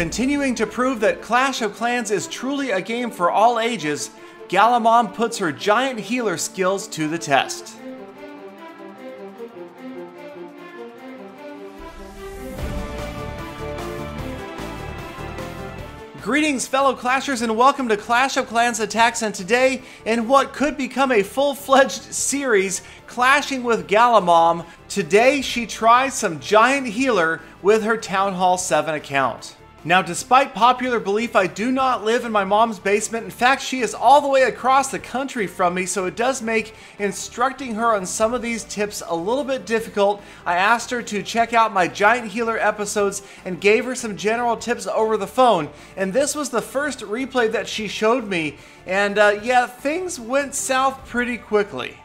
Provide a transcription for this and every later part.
Continuing to prove that Clash of Clans is truly a game for all ages, Galamom puts her giant healer skills to the test. Greetings fellow Clashers and welcome to Clash of Clans Attacks, and today in what could become a full-fledged series, Clashing with Galamom, today she tries some giant healer with her Town Hall 7 account. Now, despite popular belief, I do not live in my mom's basement. In fact, she is all the way across the country from me, so it does make instructing her on some of these tips a little bit difficult. I asked her to check out my giant healer episodes and gave her some general tips over the phone. And this was the first replay that she showed me, and yeah, things went south pretty quickly.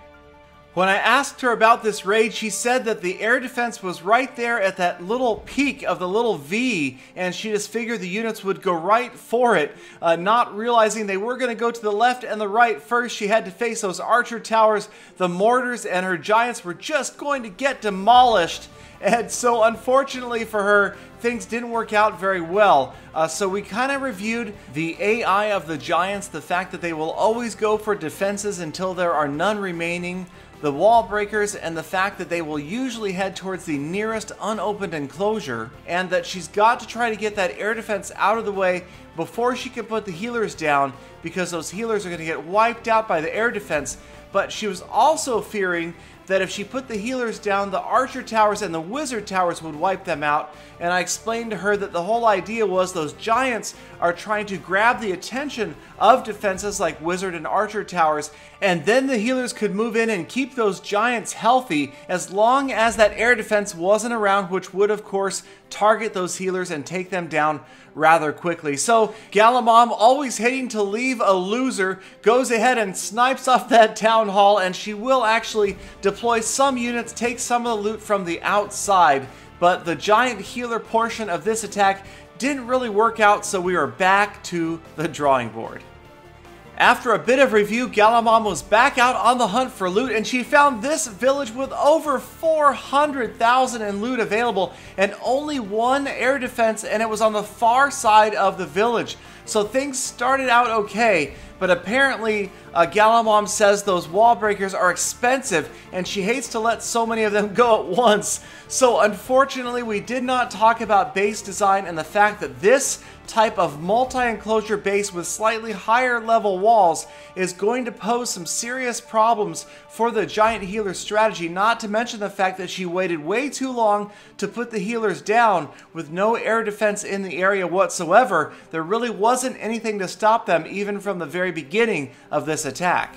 When I asked her about this raid, she said that the air defense was right there at that little peak of the little V, and she just figured the units would go right for it, not realizing they were going to go to the left and the right first. She had to face those archer towers, the mortars, and her giants were just going to get demolished. And so unfortunately for her, things didn't work out very well. So we kind of reviewed the AI of the giants, the fact that they will always go for defenses until there are none remaining, the wall breakers, and the fact that they will usually head towards the nearest unopened enclosure, and that she's got to try to get that air defense out of the way before she can put the healers down, because those healers are going to get wiped out by the air defense. But she was also fearing that if she put the healers down, the archer towers and the wizard towers would wipe them out. And I explained to her that the whole idea was those giants are trying to grab the attention of defenses like wizard and archer towers, and then the healers could move in and keep those giants healthy as long as that air defense wasn't around, which would of course target those healers and take them down rather quickly. So Galamom, always hating to leave a loser, goes ahead and snipes off that town hall, and she will actually deploy some units, take some of the loot from the outside. But the giant healer portion of this attack didn't really work out, so we are back to the drawing board. After a bit of review, Galamom was back out on the hunt for loot, and she found this village with over 400,000 in loot available and only one air defense, and it was on the far side of the village. So things started out okay, but apparently Galamom says those wall breakers are expensive and she hates to let so many of them go at once. So unfortunately, we did not talk about base design and the fact that this type of multi-enclosure base with slightly higher level walls is going to pose some serious problems for the giant healer strategy, not to mention the fact that she waited way too long to put the healers down with no air defense in the area whatsoever. There really wasn't anything to stop them even from the very beginning of this attack.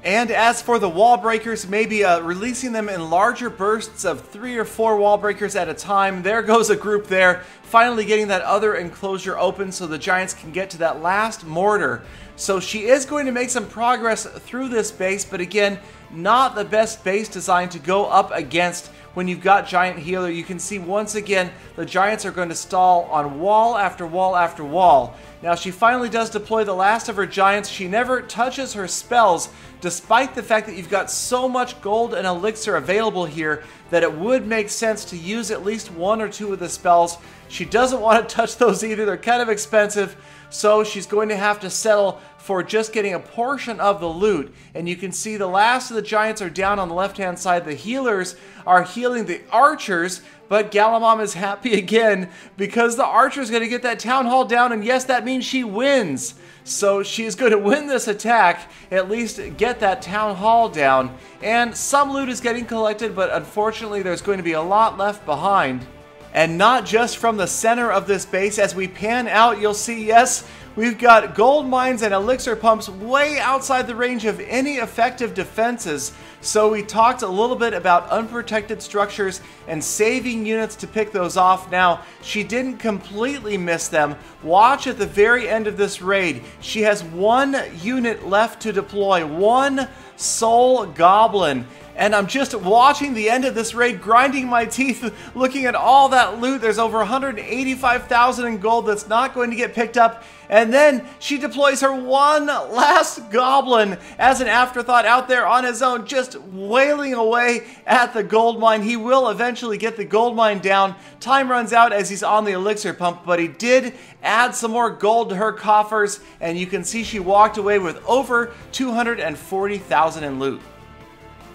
And as for the wall breakers, maybe releasing them in larger bursts of 3 or 4 wall breakers at a time. There goes a group there, finally getting that other enclosure open so the giants can get to that last mortar. So she is going to make some progress through this base, but again, not the best base design to go up against when you've got giant healer. You can see once again the giants are going to stall on wall after wall after wall. Now she finally does deploy the last of her giants. She never touches her spells, despite the fact that you've got so much gold and elixir available here that it would make sense to use at least 1 or 2 of the spells. She doesn't want to touch those either. They're kind of expensive, so she's going to have to settle for just getting a portion of the loot. And you can see the last of the giants are down on the left-hand side. The healers are healing the archers, but Galamom is happy again because the archer is going to get that town hall down, and yes, that means she wins. So she is going to win this attack, at least get that town hall down. And some loot is getting collected, but unfortunately there's going to be a lot left behind. And not just from the center of this base. As we pan out, you'll see, yes, we've got gold mines and elixir pumps way outside the range of any effective defenses. So we talked a little bit about unprotected structures and saving units to pick those off. Now, she didn't completely miss them. Watch at the very end of this raid. She has 1 unit left to deploy, 1 soul goblin. And I'm just watching the end of this raid, grinding my teeth, looking at all that loot. There's over 185,000 in gold that's not going to get picked up. And And then she deploys her one last goblin as an afterthought out there on his own, just wailing away at the gold mine. He will eventually get the gold mine down. Time runs out as he's on the elixir pump, but he did add some more gold to her coffers, and you can see she walked away with over 240,000 in loot.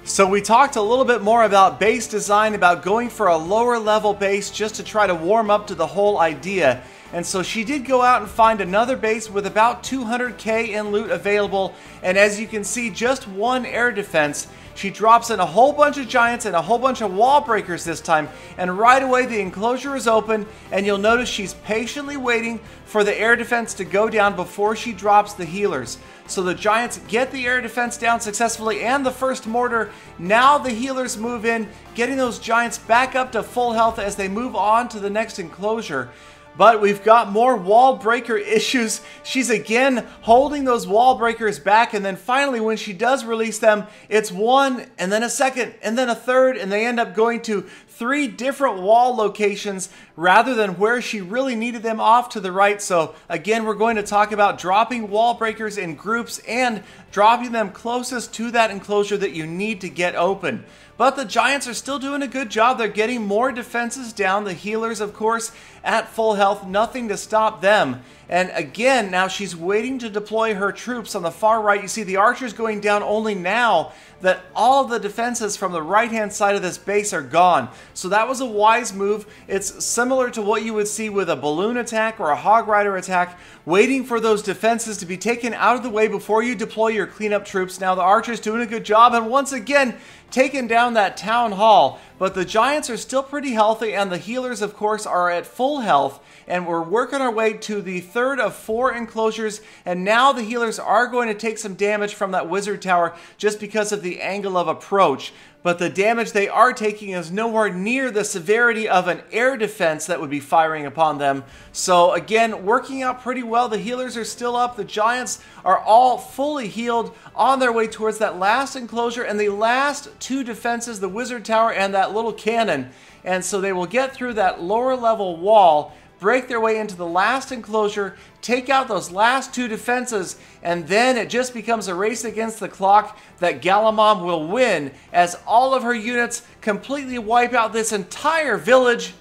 So we talked a little bit more about base design, about going for a lower level base just to try to warm up to the whole idea. And so she did go out and find another base with about 200k in loot available. And as you can see, just one air defense. She drops in a whole bunch of giants and a whole bunch of wall breakers this time. And right away the enclosure is open, and you'll notice she's patiently waiting for the air defense to go down before she drops the healers. So the giants get the air defense down successfully and the first mortar. Now the healers move in, getting those giants back up to full health as they move on to the next enclosure. But we've got more wall breaker issues. She's again holding those wall breakers back, and then finally when she does release them, it's one and then a second and then a third, and they end up going to 3 different wall locations rather than where she really needed them off to the right. So again, we're going to talk about dropping wall breakers in groups and dropping them closest to that enclosure that you need to get open. But the giants are still doing a good job. They're getting more defenses down. The healers, of course, at full health, nothing to stop them. And again, now she's waiting to deploy her troops on the far right. You see the archers going down only now that all of the defenses from the right-hand side of this base are gone. So that was a wise move. It's similar to what you would see with a balloon attack or a hog rider attack, waiting for those defenses to be taken out of the way before you deploy your cleanup troops. Now the archers doing a good job, and once again, taking down that town hall. But the giants are still pretty healthy, and the healers, of course, are at full health. And we're working our way to the third of 4 enclosures, and now the healers are going to take some damage from that wizard tower just because of the angle of approach. But the damage they are taking is nowhere near the severity of an air defense that would be firing upon them. So again, working out pretty well. The healers are still up. The giants are all fully healed, on their way towards that last enclosure and the last 2 defenses, the wizard tower and that little cannon. And so they will get through that lower level wall, break their way into the last enclosure, take out those last 2 defenses, and then it just becomes a race against the clock that Galamom will win as all of her units completely wipe out this entire village,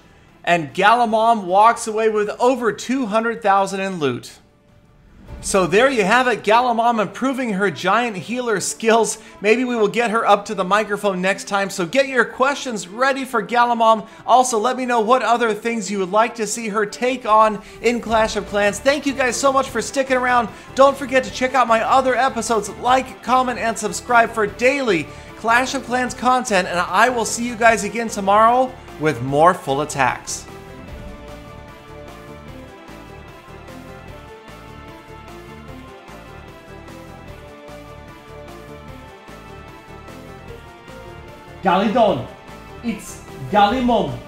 and Galamom walks away with over 200,000 in loot. So there you have it, Galamom improving her giant healer skills. Maybe we will get her up to the microphone next time, so get your questions ready for Galamom. Also, let me know what other things you would like to see her take on in Clash of Clans. Thank you guys so much for sticking around. Don't forget to check out my other episodes. Like, comment, and subscribe for daily Clash of Clans content, and I will see you guys again tomorrow with more full attacks. Galadon, it's Galamom.